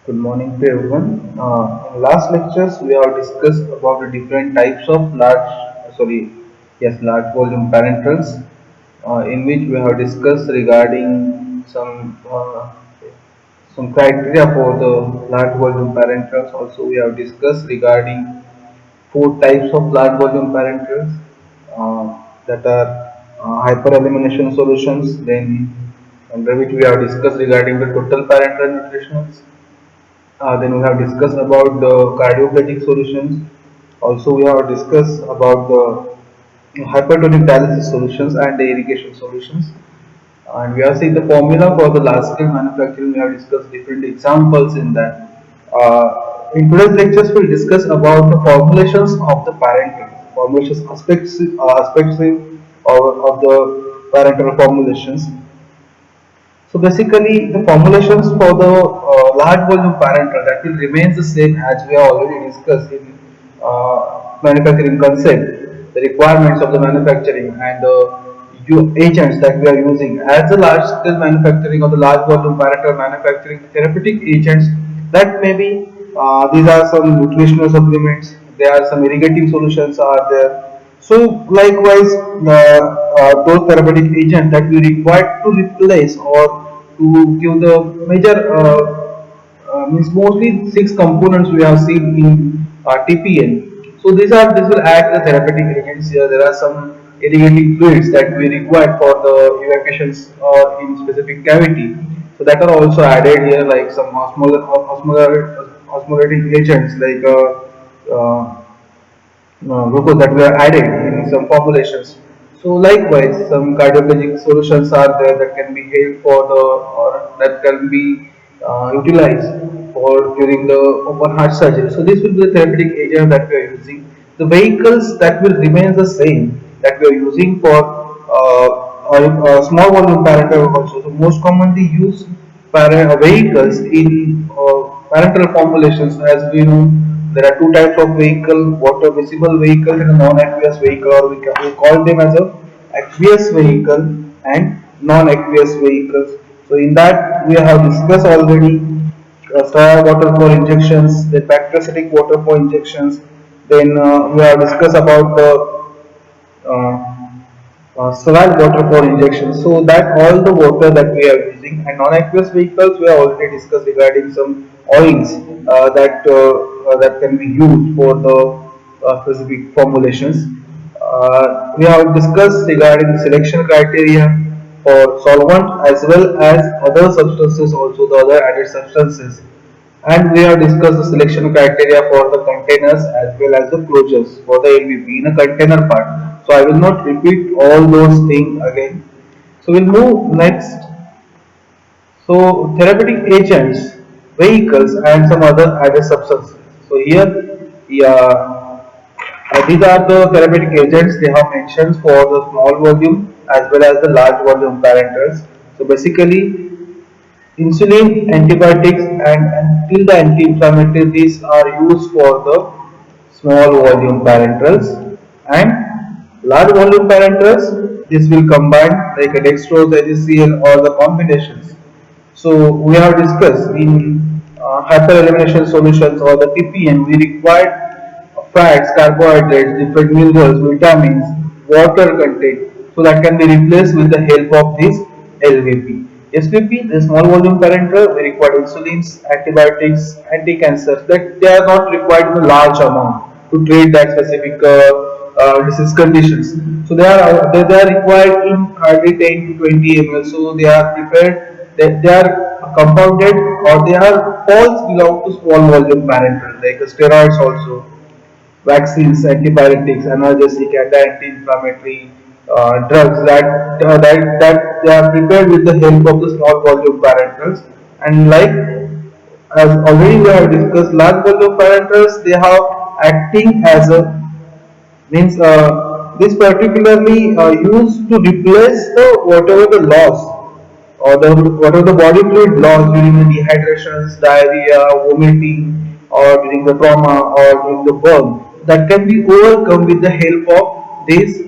Good morning to everyone. In last lectures, we have discussed about the different types of large volume parenterals, in which we have discussed regarding some criteria for the large volume parenterals. Also, we have discussed regarding four types of large volume parenterals that are hyper elimination solutions. Then, under which we have discussed regarding the total parenteral nutritionals. Then we have discussed about the cardioplegic solutions. Also, we have discussed about the hypertonic dialysis solutions and the irrigation solutions. And we have seen the formula for the large scale manufacturing. We have discussed different examples in that. In today's lectures, we'll discuss about the formulations of the parental formulations aspects of the parental formulations. So basically, the formulations for the large volume parental that will remains the same as we have already discussed in manufacturing concept, the requirements of the manufacturing and the agents that we are using as a large scale manufacturing or the large volume parental manufacturing therapeutic agents that maybe these are some nutritional supplements, there are some irrigating solutions are there, so likewise, those therapeutic agents that we require to replace or to give the major means mostly six components we have seen in TPN. So this will act the therapeutic agents here. There are some irrigating fluids that we require for the evacuations or in specific cavity. So that are also added here, like some osmolarity agents like glucose that were added in some populations. So likewise, some cardiologic solutions are there that can be held for the or that can be utilized for during the open heart surgery. So this will be the therapeutic agent that we are using. The vehicles that will remain the same that we are using for small volume parenteral also. So most commonly used vehicles in parenteral formulations, as we know, there are two types of vehicle: water visible vehicle and a non-aqueous vehicle, or we call them as a aqueous vehicle and non-aqueous vehicles. So in that we have discussed already soya water for injections, the bacteriocytic water for injections. Then we have discussed about the soil water for injection. So that all the water that we are using, and non-aqueous vehicles we have already discussed regarding some oils that can be used for the specific formulations. We have discussed regarding the selection criteria for solvent as well as other substances, also the other added substances, and we have discussed the selection criteria for the containers as well as the closures for the LVP in a container part. So I will not repeat all those things again. So we'll move next. So therapeutic agents, vehicles, and some other added substances. So here, yeah, these are the therapeutic agents they have mentioned for the small volume as well as the large volume parentals. So basically, insulin, antibiotics, and until the anti-inflammatory, these are used for the small volume parenterals, and large volume parenterals. This will combine like a dextrose, HCl, or the combinations. So we have discussed in hyperelimination solutions or the TPN, we require fats, carbohydrates, different minerals, vitamins, water content. So that can be replaced with the help of this LVP. SVP, the small volume parenteral, we require insulins, antibiotics, anti-cancers. That they are not required in a large amount to treat that specific disease conditions. So they are required in hardly 10 to 20 ml. So they are prepared. They are compounded or they are all belong to small volume parenteral like steroids also, vaccines, antibiotics, analgesic, and anti-inflammatory drugs that they are prepared with the help of the small volume parenterals. And like as already we have discussed, large volume parenterals they have acting as a means this particularly used to replace the whatever the loss or the whatever the body fluid loss during the dehydrations, diarrhea, vomiting, or during the trauma or during the burn that can be overcome with the help of these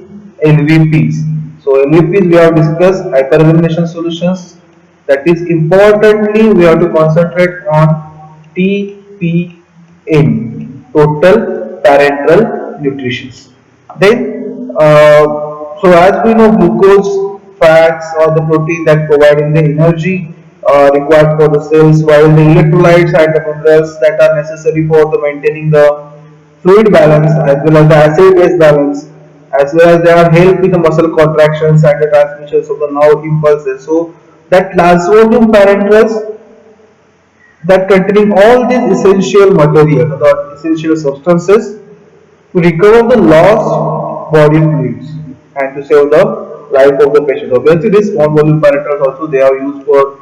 LVPs. So LVPs we have discussed hyperelimination solutions. That is importantly we have to concentrate on TPN, total parenteral nutrition. Then, so as we know, glucose, fats, or the protein that providing the energy required for the cells, while the electrolytes and the minerals that are necessary for the maintaining the fluid balance as well as the acid base balance, as well as they are helping the muscle contractions and the transmissions of the nerve impulses. So that large volume parenterals that containing all these essential material, the essential substances to recover the lost body fluids and to save the life of the patient. Obviously, these small volume parenterals also they are used for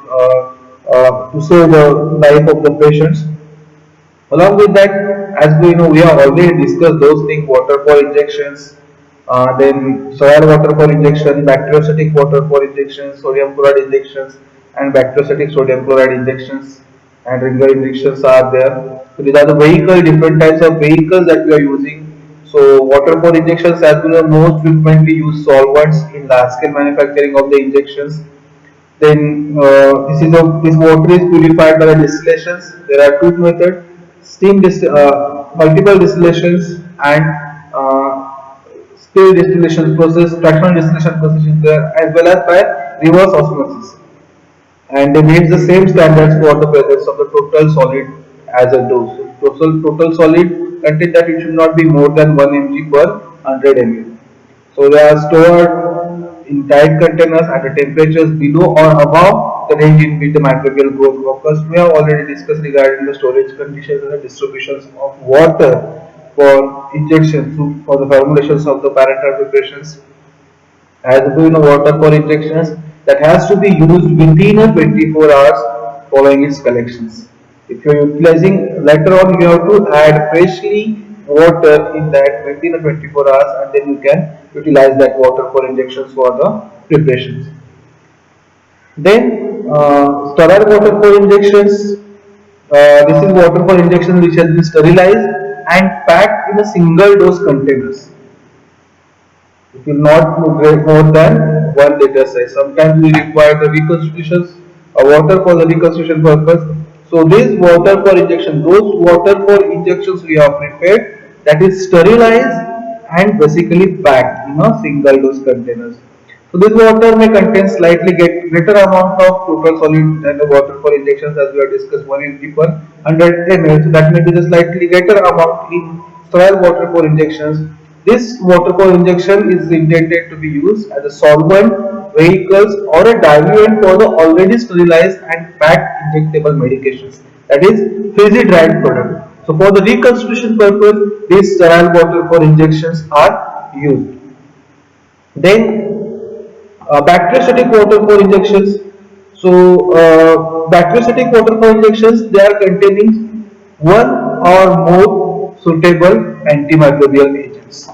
to save the life of the patients. Along with that, as we know, we have already discussed those things: water for injections, then soil water for injection, bacteriostatic water for injections, sodium chloride injections, and bacteriostatic sodium chloride injections, and ringer injections are there. So these are the vehicle, different types of vehicles that we are using. So water for injections as well as most frequently used solvents in large scale manufacturing of the injections. Then this water is purified by the distillations. There are two methods: multiple distillations and still distillation process, fractional distillation process is there, as well as by reverse osmosis. And they meet the same standards for the presence of the total solid as a dose. So total solid contain that it should not be more than 1 mg per 100 ml. So they are stored in tight containers at the temperatures below or above the range in which the microbial growth occurs. We have already discussed regarding the storage conditions and the distributions of water for injection for the formulations of the parenteral preparations. As we know, water for injections that has to be used within a 24 hours following its collections. If you are utilizing later on, you have to add freshly water in that within a 24 hours, and then you can utilize that water for injections for the preparations. Then sterile water for injections. This is water for injection which has been sterilized and packed in a single dose containers. It will not weigh more than 1 liter size. Sometimes we require the reconstitutions, water for the reconstitution purpose. So this water for injection, those water for injections we have prepared, that is sterilized and basically packed in a single dose containers. So this water may contain slightly greater amount of total solid than the water for injections, as we have discussed 1 mg per 100 ml. So that may be the slightly greater amount in sterile water for injections. This water for injection is intended to be used as a solvent, vehicles, or a diluent for the already sterilized and packed injectable medications. That is freeze dried product. So for the reconstitution purpose, these sterile water for injections are used. Then bacteriostatic water for injections. So bacteriostatic water for injections, they are containing one or more suitable antimicrobial agents.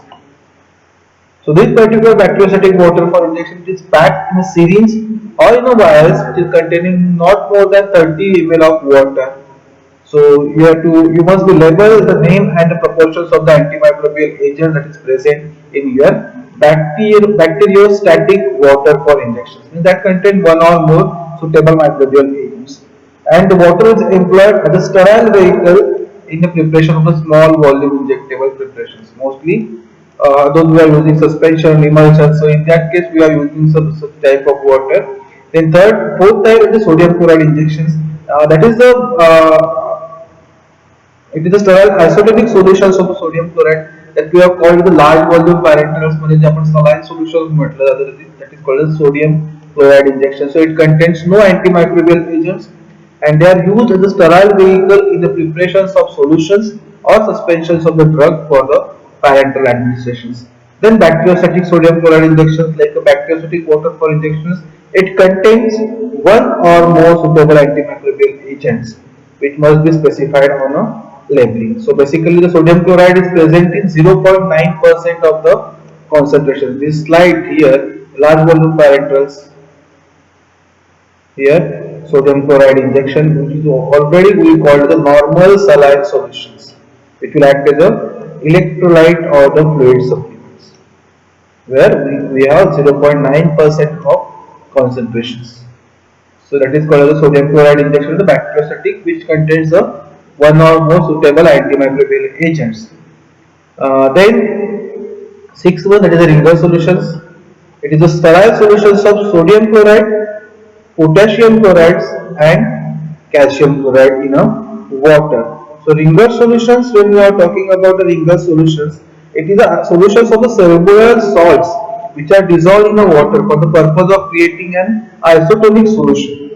So this particular bacteriostatic water for injection is packed in a syringe or in a vials which is containing not more than 30 ml of water. So you must be label the name and the proportions of the antimicrobial agent that is present in your bacteriostatic water for injections. That contain one or more suitable microbial agents. And the water is employed as a sterile vehicle in the preparation of the small volume injectable preparations. Mostly those we are using suspension, emulsion. So in that case we are using some such type of water. Then fourth type is the sodium chloride injections. That is the it is the sterile isotonic solutions of sodium chloride that we have called the large volume parenterals म्हणजे जे आपण saline solution म्हटलं जातं that is called as sodium chloride injection. So it contains no antimicrobial agents and they are used as a sterile vehicle in the preparations of solutions or suspensions of the drug for the parenteral administrations. Then bacteriostatic sodium chloride injections like a bacteriostatic water for injections, it contains one or more suitable antimicrobial agents which must be specified on a labeling. So basically the sodium chloride is present in 0.9% of the concentration. This slide here, large volume parenterals, here sodium chloride injection which is already we call the normal saline solutions. It will act as a electrolyte or the fluid supplements where we have 0.9% of concentrations. So that is called as the sodium chloride injection, the bacteriostatic which contains the one or more suitable antimicrobial agents. Then sixth one, that is the ringer solutions. It is the sterile solutions of sodium chloride, potassium chlorides, and calcium chloride in a water. So ringer solutions, when we are talking about the ringer solutions, it is a solutions of the soluble salts which are dissolved in the water for the purpose of creating an isotonic solution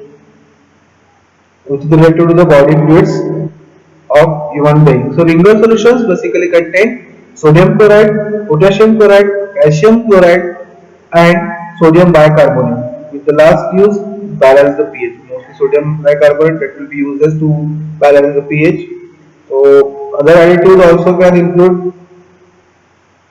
which is related to the body fluids of human being. So ringer solutions basically contain sodium chloride, potassium chloride, calcium chloride, and sodium bicarbonate. With the last use balance the pH. Mostly sodium bicarbonate that will be used as to balance the pH. So other additives also can include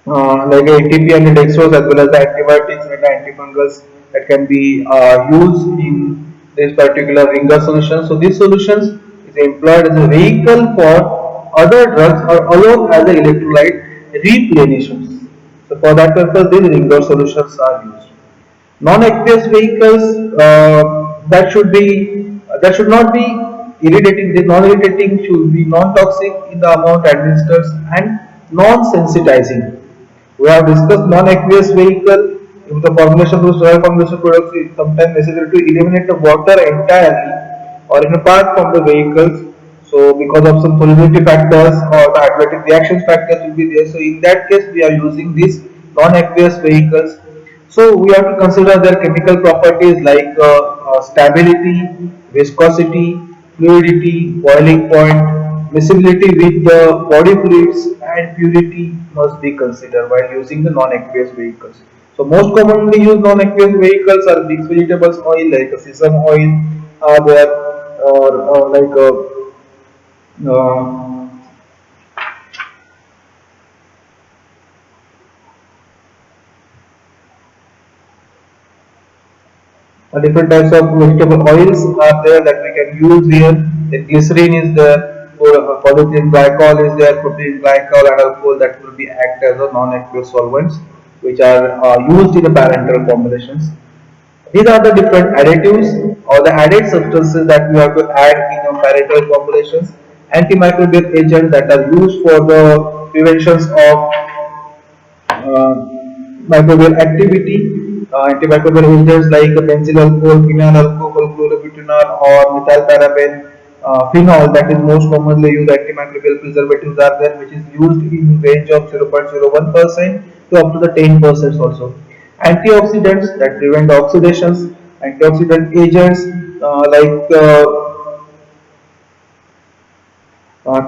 like ATP and dextrose as well as the antibiotics and the antifungals that can be used in this particular ringer solution. So these solutions is employed as a vehicle for other drugs or alone as a electrolyte replenishers. So for that purpose these ringer solutions are used. Non-aqueous vehicles that should not be irritating. The non-irritating should be non-toxic in the amount administered and non-sensitizing. We have discussed non-aqueous vehicle. If the formulation through soil formulation products is sometimes necessary to eliminate the water entirely or in a part from the vehicles. So because of some solubility factors or the hydrolytic reactions factors will be there. So in that case we are using these non-aqueous vehicles. So we have to consider their chemical properties like stability, viscosity, fluidity, boiling point, miscibility with the body fluids, and purity must be considered while using the non-aqueous vehicles. So most commonly used non-aqueous vehicles are mixed vegetables oil like sesame oil, there or like uh, different types of vegetable oils are there that we can use here. The glycerin is there, polyethylene glycol is there, propylene glycol and alcohol that will be act as a non-aqueous solvents which are used in the parenteral formulations. These are the different additives or the added substances that we have to add in our parenteral formulations. Antimicrobial agents that are used for the preventions of uh, microbial activity. Antimicrobial agents like benzyl alcohol, phenyl alcohol, chlorobutanol, or methyl paraben, phenol that is most commonly used. Antimicrobial preservatives are there, which is used in range of 0.01% to up to the 10% also. Antioxidants that prevent oxidations, antioxidant agents like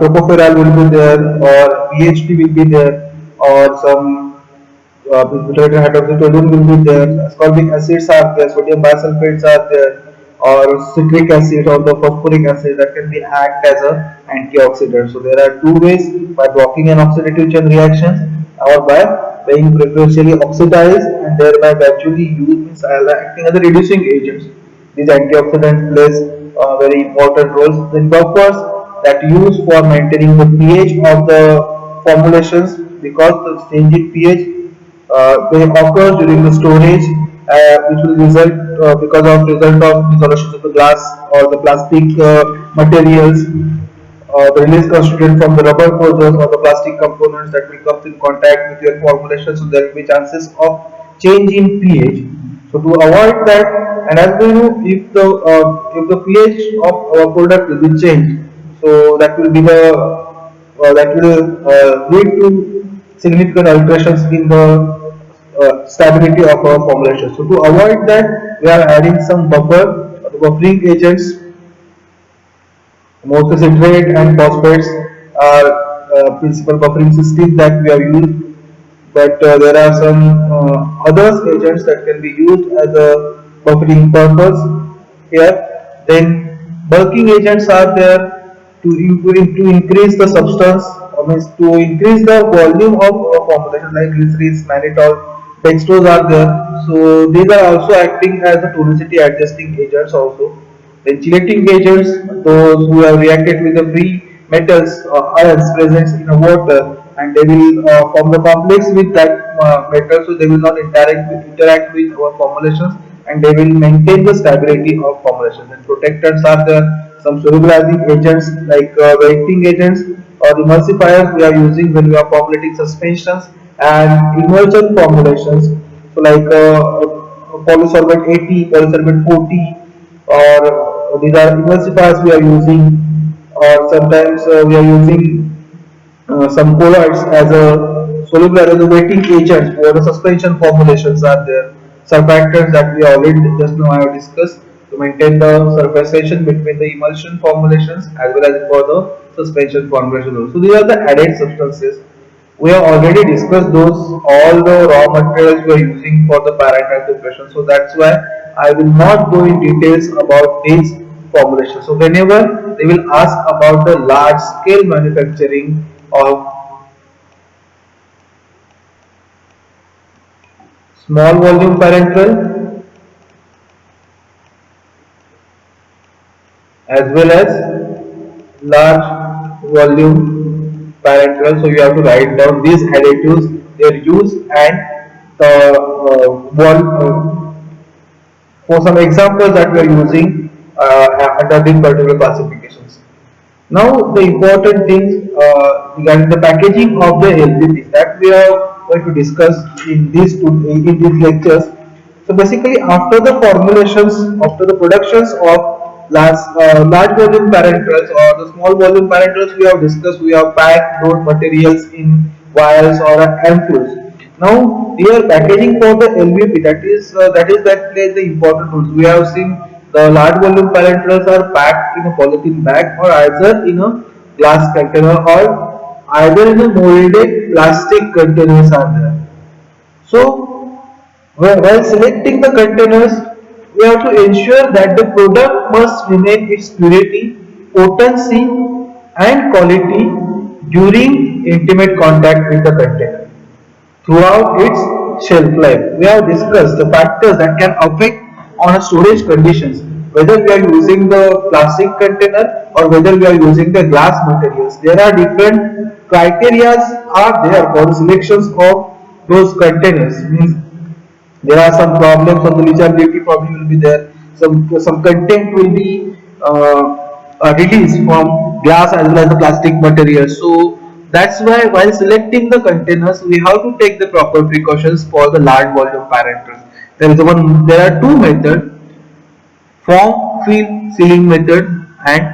tocopherol will be there or BHT will be there or some butyric hydroxytoluene will be there, ascorbic acids are there, sodium bisulfates are there, or citric acid or the phosphoric acid that can be act as a antioxidant. So there are two ways, by blocking an oxidative chain reaction or by being preferentially oxidized and thereby gradually used means acting as a reducing agents. These antioxidants plays very important roles. The buffers that use for maintaining the pH of the formulations because the change in pH they occur during the storage which will result because of result of dissolution of the glass or the plastic materials the release constituent from the rubber closures or the plastic components that will come in contact with your formulation, so there will be chances of change in pH. So to avoid that, and as we know, if the pH of our product will be changed, so that will be the that will lead to significant alterations in the stability of our formulation. So to avoid that, we are adding some buffer, the buffering agents. Most citrate and phosphates are principal buffering systems that we have used, but there are some other agents that can be used as a buffering purpose here. Then bulking agents are there to increase the substance, means to increase the volume of formulation like glycerin, mannitol, dextrose are there. So these are also acting as a tonicity adjusting agents also. Then chelating agents, those who have reacted with the free metals or ions present in the water, and they will form the complex with that metal, so they will not interact with our formulations, and they will maintain the stability of formulations. And protectants are there, some solubilizing agents like wetting agents or emulsifiers we are using when we are formulating suspensions and emulsion formulations. So like polysorbate 80, polysorbate 40, or these are emulsifiers we are using, or sometimes we are using some colloids as a soluble as a wetting agent for the suspension formulations are there. Surfactants that we already just now I have discussed to maintain the surface tension between the emulsion formulations as well as for the suspension formulation also. These are the added substances. We have already discussed those all the raw materials we are using for the parental preparation. So that's why I will not go in details about these formulations. So whenever they will ask about the large scale manufacturing of small volume parenteral as well as large volume parenteral. So you have to write down these additives, their use and the for some examples that we are using under these particular classifications. Now the important things regarding the packaging of the LVPs that we are going to discuss in these lectures. So basically, after the formulations, after the productions of large volume parenterals or the small volume parenterals we have discussed, we have packed those materials in vials or ampoules. Now, here packaging for the LVP that plays the important role. We have seen the large volume parenterals are packed in a polythene bag or either in a glass container or either in a molded plastic containers are there. So, while selecting the containers, we have to ensure that the product must remain its purity, potency, and quality during intimate contact with the container throughout its shelf life. We have discussed the factors that can affect on a storage conditions, whether we are using the plastic container or whether we are using the glass materials. There are different criteria are there for the selections of those containers. Means there are some problems of the leachability problem will be there. Some content will be released from glass as well as the plastic material. So that's why while selecting the containers, we have to take the proper precautions for the large volume parameters. There are two methods: form fill sealing method and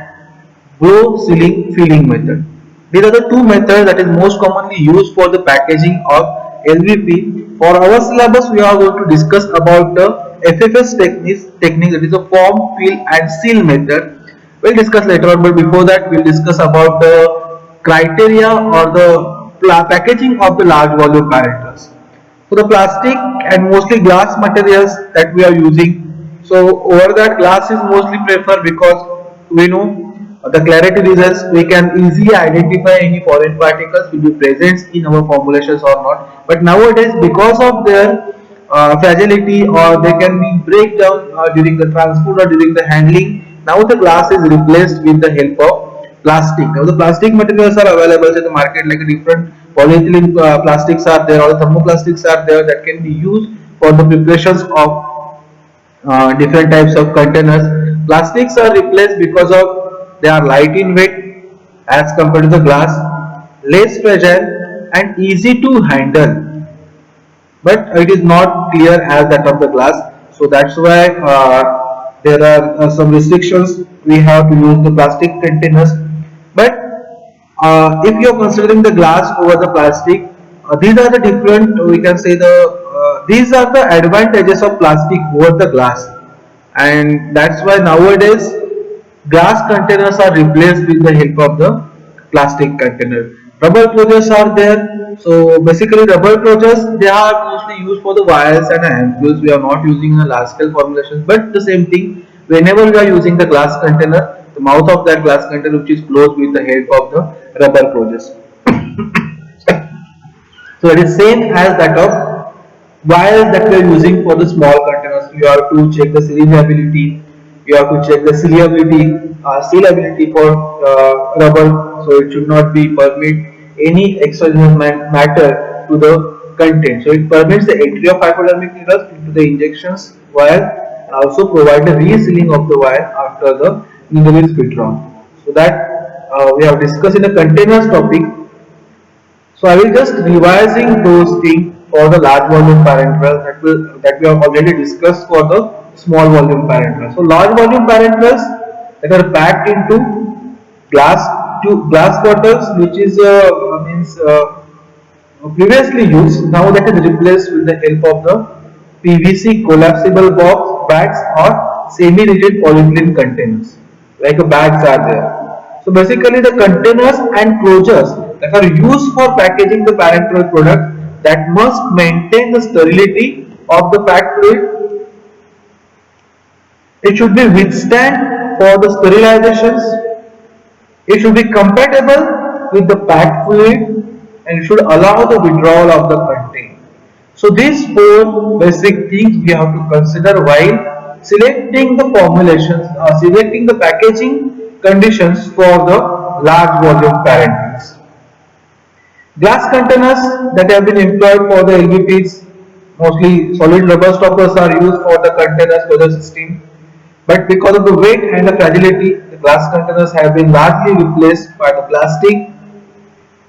blow sealing filling method. These are the two methods that is most commonly used for the packaging of LVP. For our syllabus, we are going to discuss about the FFS technique that is the form, fill and seal method. We'll discuss later on, but before that, we'll discuss about the criteria or the packaging of the large volume parameters. So the plastic and mostly glass materials that we are using. So over that glass is mostly preferred because we know the clarity reasons we can easily identify any foreign particles will be present in our formulations or not. But nowadays because of their fragility or they can be break down during the transport or during the handling. Now the glass is replaced with the help of plastic. Now the plastic materials are available in the market like different polyethylene plastics are there or the thermoplastics are there that can be used for the preparations of different types of containers. Plastics are replaced because of they are light in weight as compared to the glass, less fragile and easy to handle, but it is not clear as that of the glass. So that's why there are some restrictions. We have to use the plastic containers. But if you are considering the glass over the plastic, these are the different. We can say these are the advantages of plastic over the glass, and that's why nowadays glass containers are replaced with the help of the plastic container. Rubber closures are there. So basically rubber closures they are mostly used for the wires and ampoules. We are not using a large scale formulations, but the same thing whenever we are using the glass container, the mouth of that glass container which is closed with the help of the rubber closures. So it is same as that of wires that we are using for the small containers. You have to check the sealability, you have to check the sealability for rubber, so it should not be permit any exogenous matter to the content. So it permits the entry of hypodermic needles into the injections while also provide the resealing of the wire after the neither is Fitron. So that we have discussed in the containers topic. So I will just revising those things for the large volume parenterals that we have already discussed for the small volume parenterals. So large volume parenterals that are packed into glass glass bottles, which is means previously used, now that is replaced with the help of the PVC collapsible box bags or semi-rigid polyethylene containers, like a bags are there. So basically the containers and closures that are used for packaging the parenteral product that must maintain the sterility of the packed fluid. It should be withstand for the sterilizations. It should be compatible with the packed fluid and should allow the withdrawal of the content. So these four basic things we have to consider while selecting the formulations, selecting the packaging conditions for the large volume parenterals. Glass containers that have been employed for the LVPs, mostly solid rubber stoppers are used for the containers closure system. But because of the weight and the fragility, the glass containers have been largely replaced by the plastic.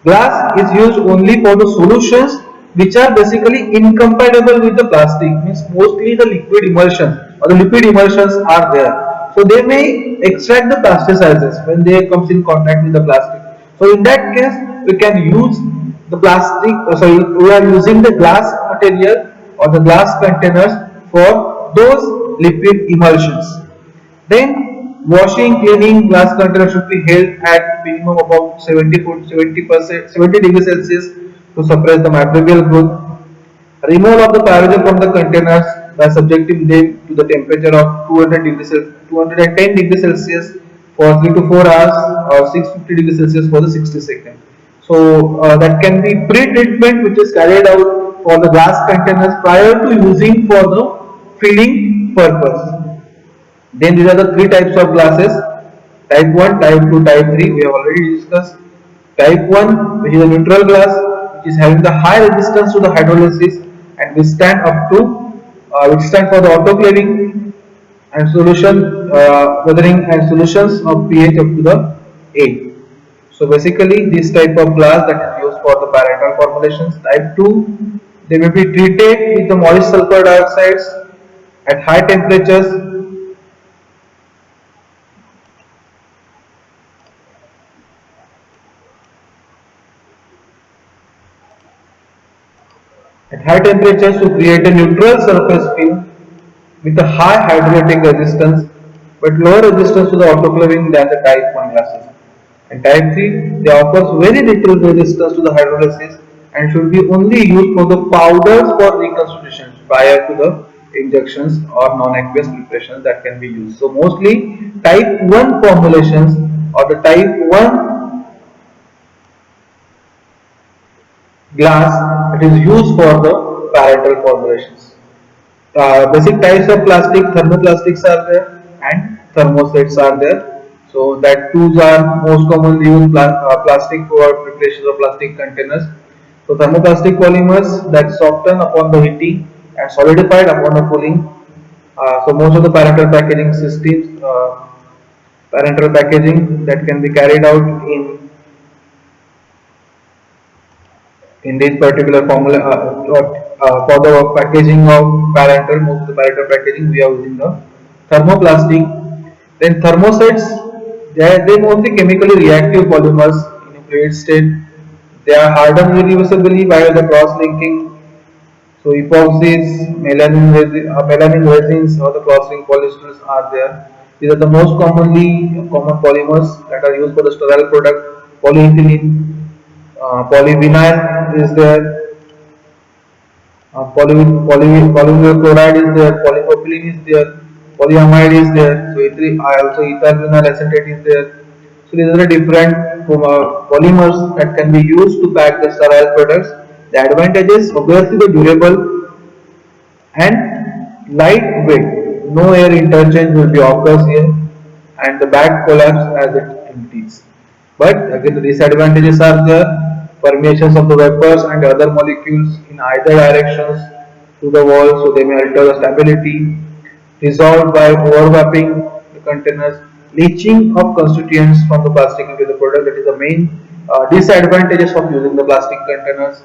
Glass is used only for the solutions which are basically incompatible with the plastic. Means mostly the liquid emulsions or the lipid emulsions are there. So they may extract the plasticizers when they comes in contact with the plastic. So in that case, we can use the plastic. Sorry, we are using the glass material or the glass containers for those lipid emulsions. Then washing, cleaning glass container should be held at minimum about 70 degrees Celsius to suppress the microbial growth. Removal of the pyrogen from the containers by subjecting them to the temperature of 210 degrees Celsius for 3 to 4 hours or 650 degrees Celsius for the 60 seconds. So that can be pre-treatment which is carried out for the glass containers prior to using for the filling purpose. Then these are the three types of glasses: type 1, type 2, type 3. We have already discussed. Type 1, which is a neutral glass, which is having the high resistance to the hydrolysis and withstand for the autoclaving and solution weathering and solutions of pH up to the 8. So basically this type of glass that is used for the parental formulations. Type 2, they may be treated with the moist sulfur dioxides at high temperatures. At high temperatures to create a neutral surface film with a high hydrolytic resistance but lower resistance to the autoclaving than the type 1 glasses. And type 3, they offers very little resistance to the hydrolysis and should be only used for the powders for reconstitution prior to the injections or non-aqueous preparations that can be used. So mostly type 1 formulations or the type 1 glass that is used for the parental formulations. Basic types of plastic, thermoplastics are there and thermosets are there. So that tools are most commonly used plastic for preparation of plastic containers. So thermoplastic polymers that soften upon the heating and solidified upon the cooling. So most of the parental packaging that can be carried out in this particular formula for the packaging of parental, most of the parental packaging we are using the thermoplastic. Then thermosets, they mostly chemically reactive polymers in a fluid state. They are hardened irreversibly by the cross linking. So epoxies, melanin resins or the cross-linked polyesters are there. These are the most common polymers that are used for the sterile product. Polyethylene, polyvinyl is there, polyvinyl chloride is there, polypropylene is there, polyamide is there, so also ethyl vinyl acetate is there. So these are the different polymers that can be used to pack the sterile products. The advantages, obviously the durable and lightweight. No air interchange will be occurs here and the bag collapse as it empties. But again the disadvantages are there, permeations of the vapors and other molecules in either directions to the wall, so they may alter the stability, resolved by overlapping the containers. leaching of constituents from the plastic into the product. That is the main disadvantages of using the plastic containers.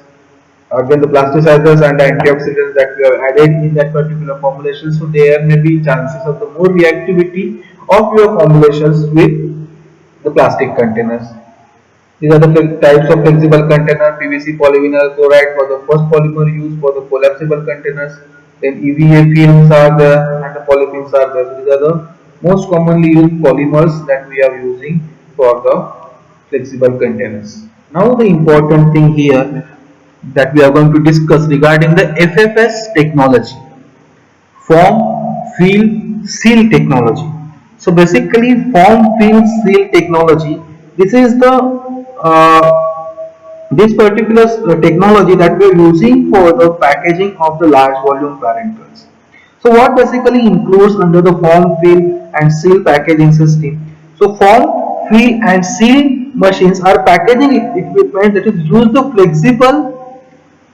Again, the plasticizers and the antioxidants that we have added in that particular formulation, so there may be chances of the more reactivity of your formulations with the plastic containers. These are the types of flexible container: PVC polyvinyl chloride for the first polymer used for the collapsible containers. Then EVA films are there and the polyfilms are there. So these are the most commonly used polymers that we are using for the flexible containers. Now the important thing here that we are going to discuss regarding the FFS technology, form, fill, seal technology. So basically, form, fill, seal technology. This is the this particular technology that we are using for the packaging of the large volume parentals. So what basically includes under the form, fill, and seal packaging system? So form, fill, and seal machines are packaging equipment that is used the flexible,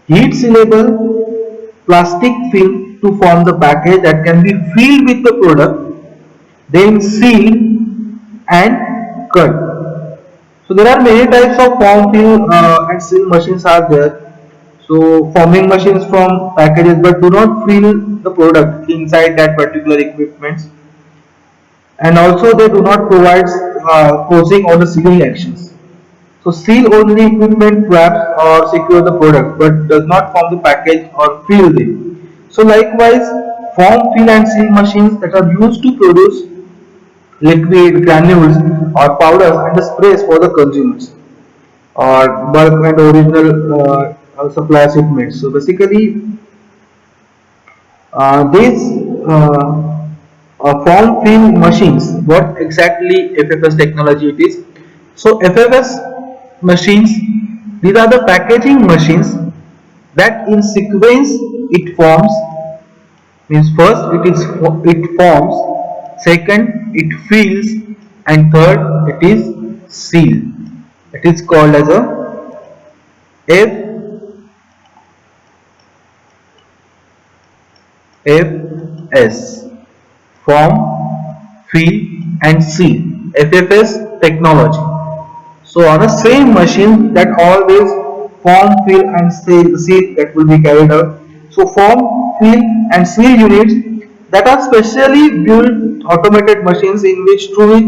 heat sealable plastic film to form the package that can be filled with the product, then sealed and cut. So there are many types of form, fill, and seal machines are there. So forming machines from packages but do not fill the product inside that particular equipment, and also they do not provide closing or the sealing actions. So seal only equipment wraps or secure the product but does not form the package or fill them. So likewise, form, fill and seal machines that are used to produce liquid, granules or powders and the sprays for the consumers or bulk and original supply shipments. So basically, these form fill machines, what exactly FFS technology it is? So FFS machines, these are the packaging machines that in sequence it forms, means first it forms, second it fills, and third it is sealed. It is called as a FFS, form, fill and seal, FFS technology. So on the same machine that all these form, fill and seal that will be carried out. So form, fill and seal units that are specially built automated machines in which through it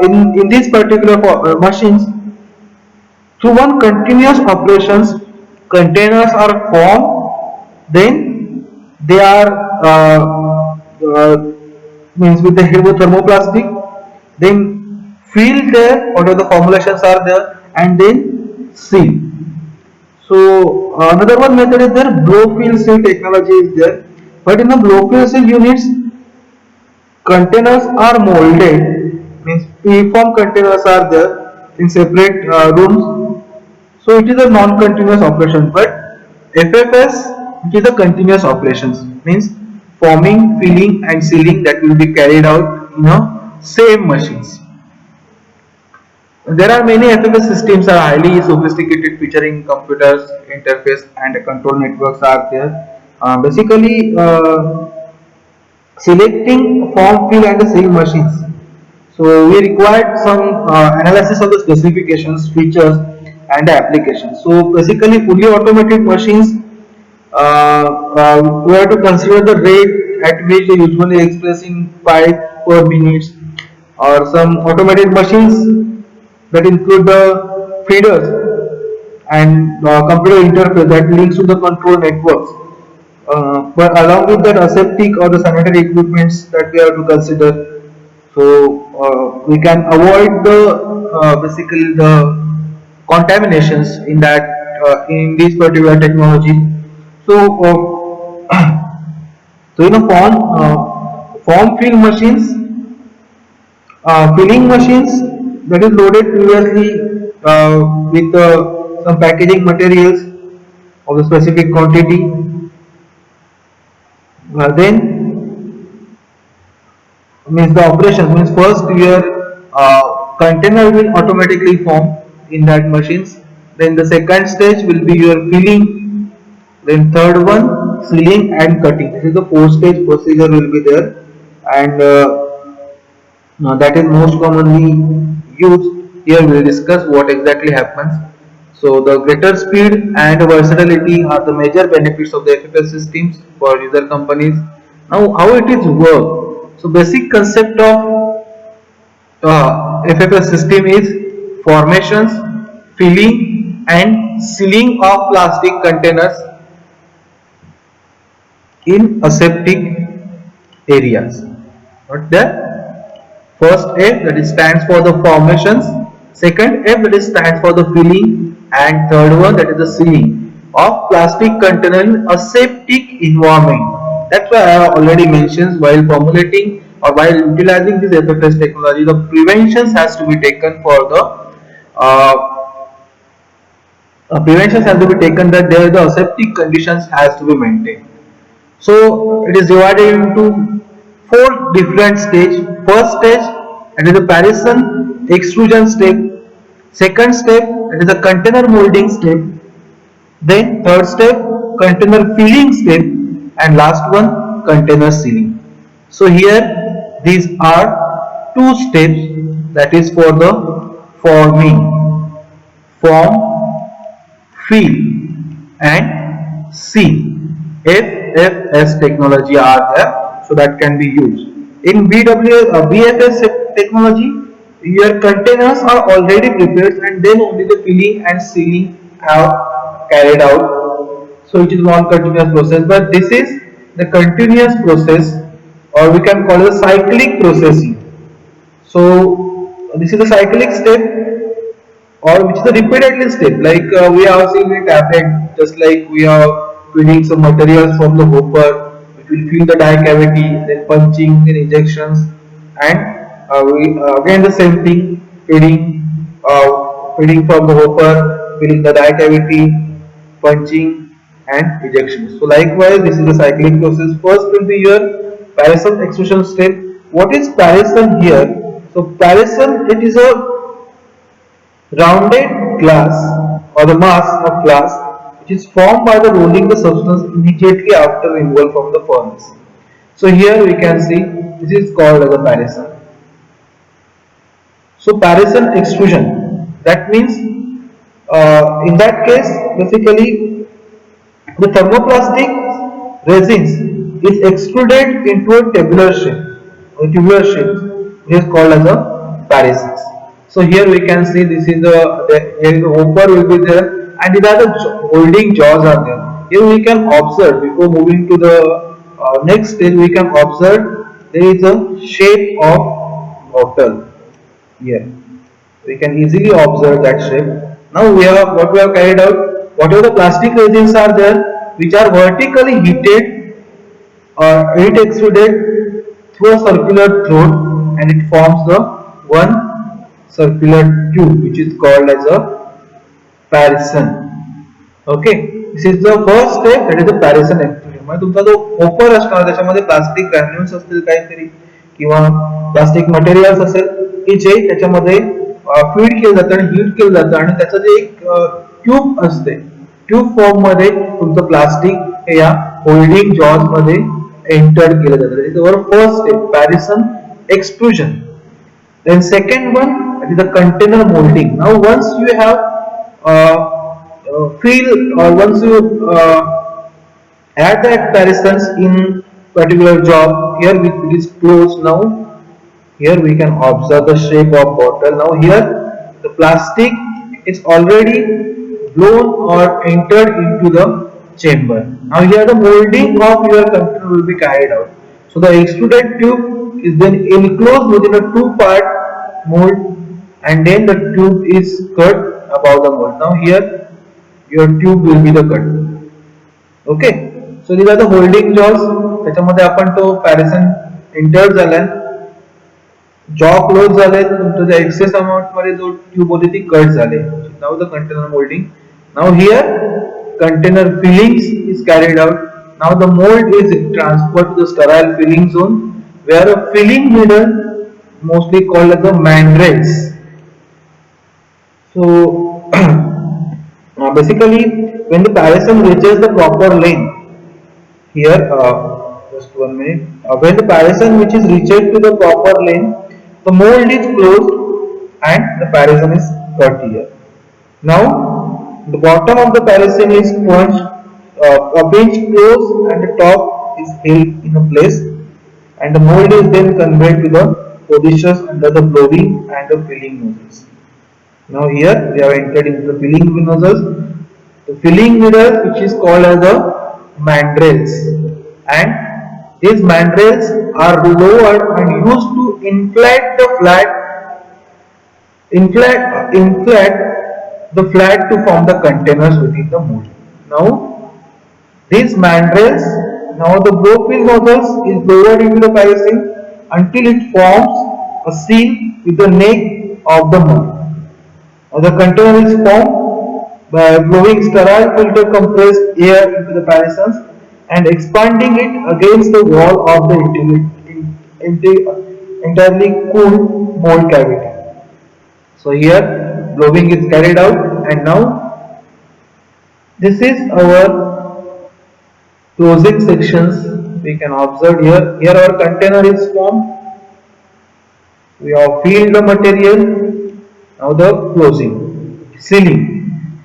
in these particular machines, through one continuous operations, containers are formed, then they are means with the help of thermoplastic, then filled there, whatever the formulations are there, and then seal. So another one method is there, blow fill seal technology is there. But in the blow fill seal units, containers are molded, means preform containers are there in separate rooms. So it is a non-continuous operation. But FFS, which is a continuous operations, means forming, filling and sealing that will be carried out in a same machines. There are many FFS systems are highly sophisticated, featuring computers, interface and control networks are there. Basically, selecting form, fill and seal machines. So we required some analysis of the specifications, features and the applications. So basically fully automated machines, we have to consider the rate at which they usually express in 5 per minute, or some automated machines that include the feeders and computer interface that links to the control networks. But along with that, aseptic or the sanitary equipments that we have to consider. So we can avoid the basically the contaminations in that in this particular technology. So so in a form fill machines, filling machines that is loaded previously with some packaging materials of the specific quantity. Then means the operation means first your container will automatically form in that machines. Then the second stage will be your filling. Then third one sealing and cutting. This is the four stage procedure will be there, and that is most commonly used. Here we will discuss what exactly happens. So the greater speed and versatility are the major benefits of the FFS systems for user companies. Now how it is work? So basic concept of FFS system is formations, filling and sealing of plastic containers in aseptic areas. Not there. First F that is stands for the formations, second F that is stands for the filling, and third one that is the sealing of plastic container in aseptic environment. That's why I have already mentioned while formulating or while utilizing this FFS technology, the preventions has to be taken for the preventions has to be taken that there the aseptic conditions has to be maintained. So it is divided into four different stage. First stage, that is the Parison extrusion step. Second step, that is the container molding step. Then third step, container filling step, and last one, container sealing. So here these are two steps, that is for the forming, form, fill and seal. FFS technology are there, so that can be used. In BFS technology, your containers are already prepared and then only the filling and sealing have carried out. So it is one continuous process, but this is the continuous process, or we can call it cyclic processing. So this is the cyclic step, or which is the repeatedly step, like we have seen in tablet, just like we are feeding some materials from the hopper, it will fill the die cavity, then punching, then injections, and again the same thing, feeding feeding from the hopper, filling the die cavity, punching and ejections. So likewise this is the cyclic process. First will be your Parison extrusion step. What is Parison here? So Parison, it is a rounded glass or the mass of glass which is formed by the rolling the substance immediately after removal from the furnace. So here we can see this is called as a Parison. So Parison extrusion, that means in that case basically the thermoplastic resins is extruded into a tubular shape. A tubular shape is called as a parisons. So here we can see this is here the hopper will be there, and these are the holding jaws are there. Here we can observe before moving to the next stage. We can observe there is a shape of bottle here. We can easily observe that shape. Now we have what we have carried out. Whatever the plastic resins are there, which are vertically heated or heat extruded through a circular throat, and it forms the one circular tube, which is called as a parison. Okay, this is the first step, that is the parison extrusion. म्हणजे तुमचा जो hopper असणार त्याच्यामध्ये plastic granules असतील काहीतरी किंवा plastic materials असेल की जे त्याच्यामध्ये फीड केलं जातं आणि हीट केलं जातं आणि त्याचं जे एक ट्यूब असते, ट्यूब फॉर्म मध्ये तुमचं प्लास्टिक हे या होल्डिंग जॉज मध्ये एंटर केलं जातं. That is our first step, parison extrusion. Then second one, that is the container molding. Now once you have fill or once you add that parisons in particular job, here it is closed. Now here we can observe the shape of bottle. Now here the plastic is already blown or entered into the chamber. Now here the molding of your container will be carried out. So the extruded tube is then enclosed within a two-part mold, and then the tube is cut above the mold. Now here your tube will be the cut. Okay, so these are the holding jaws. त्याच्यामध्ये आपण तो पॅरिसन enter झालाय, jaw close झाले, तुमचं जे excess amount मध्ये जो tube होती ती कट झाली. Now the container moulding. Now here container fillings is carried out. Now the mold is transferred to the sterile filling zone, where a filling needle, mostly called as the mandrakes. So basically when the parison reaches the proper length, here just 1 minute, when the parison which is reached to the proper length, The mold is closed and the parison is cut here. Now the bottom of the parison is pinched close and the top is held in a place, and the mold is then conveyed to the positions under the blowing and the filling nozzles. Now here we have entered into the filling nozzles. The filling needle, which is called as the mandrels, and these mandrels are lowered and used to inflate the flat to form the containers within the mold. Now these mandrels, now the blow fill nozzles is lowered into the parison until it forms a seal with the neck of the mold. Now the container is formed by blowing sterile filter compressed air into the parisons and expanding it against the wall of the entirely cooled mold cavity. So here blowing is carried out, and now this is our closing sections. We can observe here. Here our container is formed. We have filled the material. Now the closing, sealing.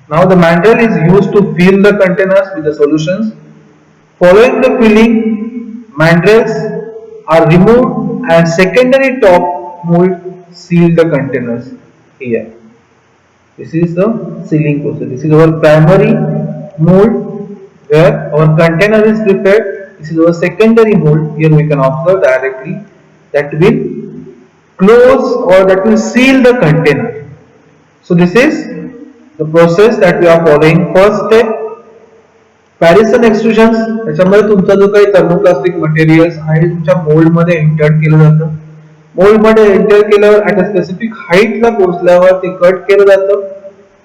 Now the mandrel is used to fill the containers with the solutions. Following the filling, mandrels are removed and secondary top mold seal the containers here. This is the sealing process. This is our primary mold where our container is prepared. This is our secondary mold. Here we can observe directly that will close or that will seal the container. So this is the process that we are following. First step, पॅरिसन एक्सट्रुजन्स. त्याच्यामध्ये तुमचा जो काही thermoplastic materials आणि तुमच्या mould मध्ये enter केलं जातं. Mould मध्ये एंटर केल्यावर ऍट अ स्पेसिफिक हाईटला पोहोचल्यावर ते कट केलं जातं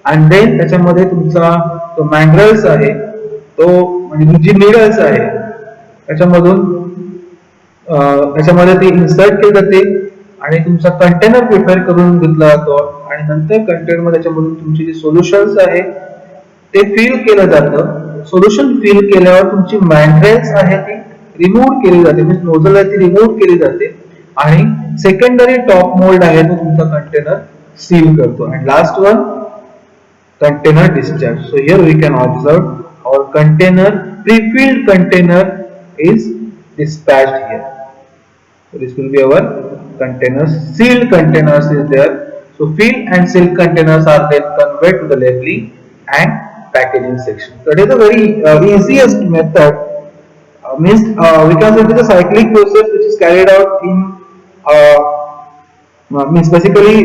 आणि देन त्याच्यामध्ये तुमचा जो मॅन्ड्रल्स आहे तो म्हणजे जी निडल्स आहे त्याच्यामधून त्याच्यामध्ये ती इन्सर्ट केली जाते आणि तुमचा कंटेनर प्रिपेअर करून घेतला जातो आणि नंतर कंटेनर मध्ये त्याच्यामधून तुमची जी सोल्युशन्स आहे ते फिल केलं जातं. सोल्युशन फिल केल्यावर तुमची मॅन्ड्रेल्स आहे ती रिमूव्ह केली जाते, म्हणजे नोझल आहे ती रिमूव्ह केली जाते आणि सेकंडरी टॉप मोल्ड आहे तो तुमचा कंटेनर सील करतो. And last one, container discharge. So here we can observe our container, pre-filled container is dispatched here. So this will be our containers. Sealed containers is there. So filled and sealed containers are then conveyed to the labeling and packaging section. So that is a very easiest method. Means we can say it is a cyclic process which is carried out in means basically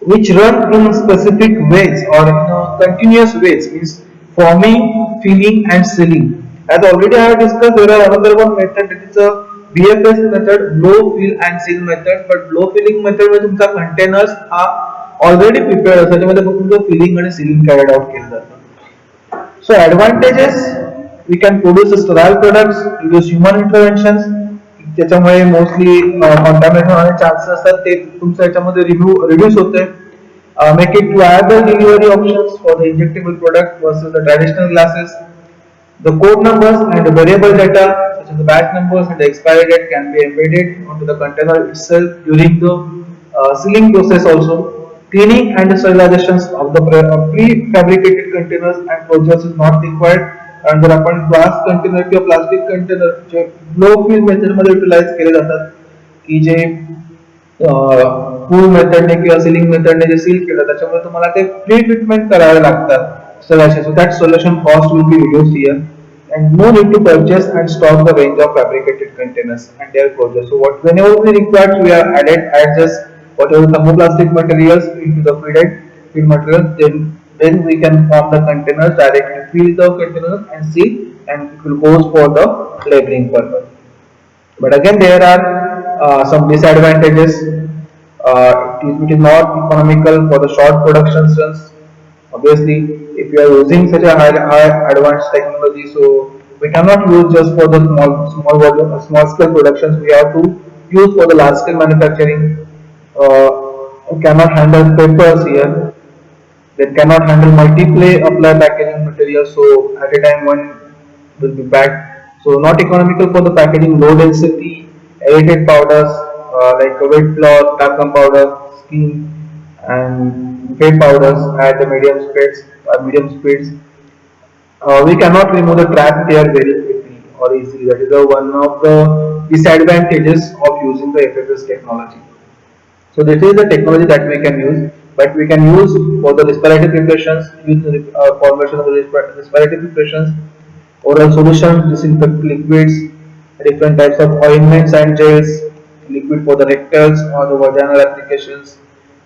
which run in specific ways or in continuous ways, means forming, filling and sealing. As already I have discussed, there are another one method, that is a BFS method, blow, fill and seal method. But blow filling method मध्ये तुमचा containers हा already prepared असतो, त्याच्यामध्ये फक्त तुमचं filling आणि sealing carried out केलं जातं. So advantages, we can produce sterile products, reduce human interventions. त्याच्यामुळे मोस्टली कॉन्टॅमिनेशन होण्याचे चान्सेस असतात ते तुमच्या याच्यामध्ये रिड्यूस होते. Make it viable delivery options for the injectable product versus the traditional glasses. The code numbers and the variable data such as the batch numbers and the expiry date can be embedded onto the container itself during the sealing process also. Cleaning and sterilization of the pre-fabricated containers and closures is not required. आणि जर आपण glass container किंवा plastic container जे blow fill method मध्ये utilise केले जातात की जे cool मेथडने किंवा ceiling मेथडने जे seal केलं त्याच्यामुळे तुम्हाला ते प्री ट्रीटमेंट करावे लागतात solution. So that solution cost will be reduced here and no need to purchase and stock the range of fabricated containers and their closures. So whenever we require, we are adjust whatever thermoplastic materials into the fill materials. Then we can form the containers directly, fill the containers and seal, and it will goes for the labeling purpose. But again there are some disadvantages. It is not economical for the short production runs. Obviously, if you are using such a high advanced technology, so we cannot use just for the small volume, small scale productions. We have to use for the large scale manufacturing. Cannot handle papers here. That cannot handle multiply apply packaging materials. So at a time one will be packed. So not economical for the packaging, low density, aerated powders, like wheat flour, talcum powder, skin, and whey powders at the medium speeds. We cannot remove the trap here very quickly or easily. That is the one of the disadvantages of using the FFS technology. So this is the technology that we can use, but we can use for the respiratory preparations, use the formulation of the respiratory preparations, oral solutions, disinfect liquids, different types of ointments and gels, liquid for the rectals or the vaginal applications,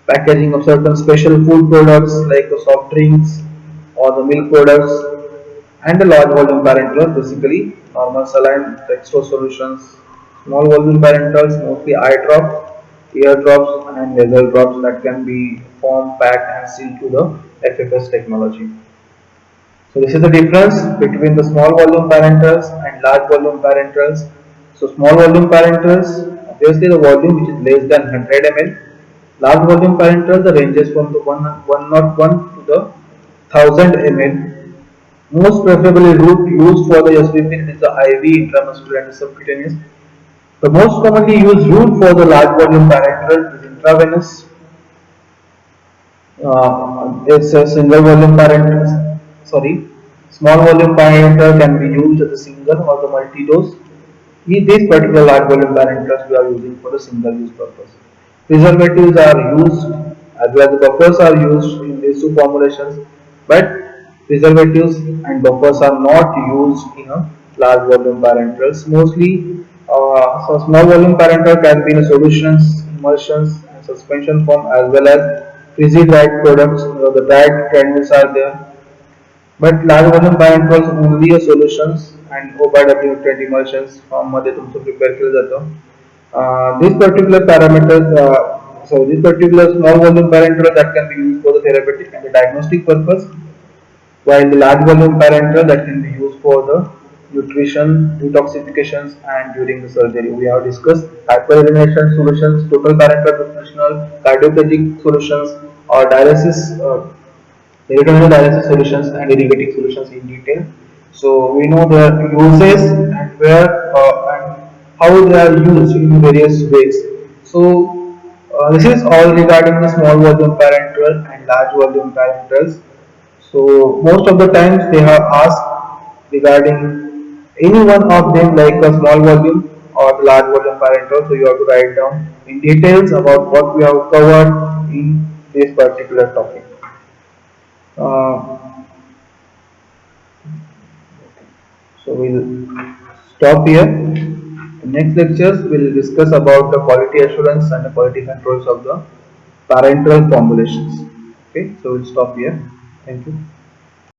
packaging of certain special food products like the soft drinks or the milk products, and the large volume parenterals, basically normal saline dextrose solutions, small volume parenterals, mostly eye drops, ear drops, and nasal drops that can be formed, packed, and sealed to the FFS technology. So this is the difference between the small volume parenterals and large volume parenterals. So small volume parenterals, obviously the volume which is less than 100 ml. Large volume parenterals, the ranges from the 101 to the 1000 ml. Most preferably route used for the SVP is the IV, intramuscular and subcutaneous. The most commonly used route for the large volume parenteral is intravenous. It's a single volume parenteral. Sorry, small volume parenteral can be used as a single or the multi-dose. These particular large volume parenterals we are using for the single use purpose. Preservatives are used as well as the buffers are used in these two formulations, but preservatives and buffers are not used in a large volume parenterals. Mostly, so small volume parenteral can be in solutions, emulsions, and suspension form as well as freeze-dried products. The dried granules are there, but large volume parenterals only solutions and OBW20 emulsions form मध्ये तुमचं prepare केलं जातं. This particular parameters, so this particular small volume parenteral that can be used for the therapeutic and the diagnostic purpose, while the large volume parenteral that can be used for the nutrition, detoxifications, and during the surgery. We have discussed hyperurination solutions, total parenteral nutritional, cardioplegic solutions, or dialysis. Peritoneal dialysis solutions and derivative solutions in detail. So we know their uses and where and how they are used in various ways. So this is all regarding the small volume parenteral and large volume parenterals. So most of the times they have asked regarding any one of them like a small volume or the large volume parenteral. So you have to write down in details about what we have covered in this particular topic. Uh, so we'll stop here. In next lectures, we'll discuss about the quality assurance and the quality controls of the parenteral formulations. Okay, so we'll stop here. Thank you.